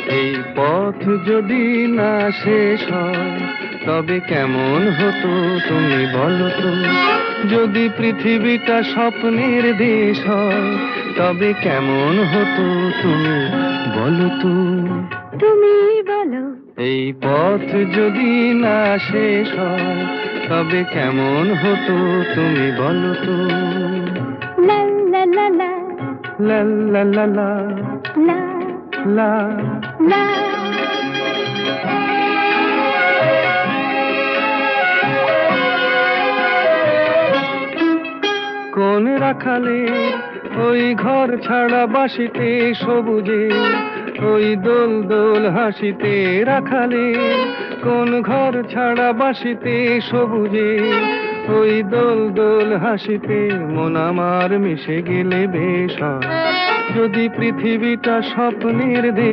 এই পথ যদি না শেষ হয় তবে কেমন হতো তুমি বলো তো। যদি পৃথিবীটা স্বপ্নের দেশ হয় তবে কেমন হতো তুমি বলো তো। তুমি বলো। এই পথ যদি না শেষ হয় তবে কেমন হতো তুমি বলো তো। লা লা লা লা লা লা লা লা লা লা। লা। কোন রাখালে ওই ঘর ছাড়া বাসিতে সবুজে ওই দোল দোল হাসিতে রাখালে। কোন ঘর ছাড়া বাসিতে সবুজে ওই দোল দোল হাসিতে মন আমার মিশে গেলে বেশ হয়। যদি পৃথিবীটা স্বপ্নের দেশ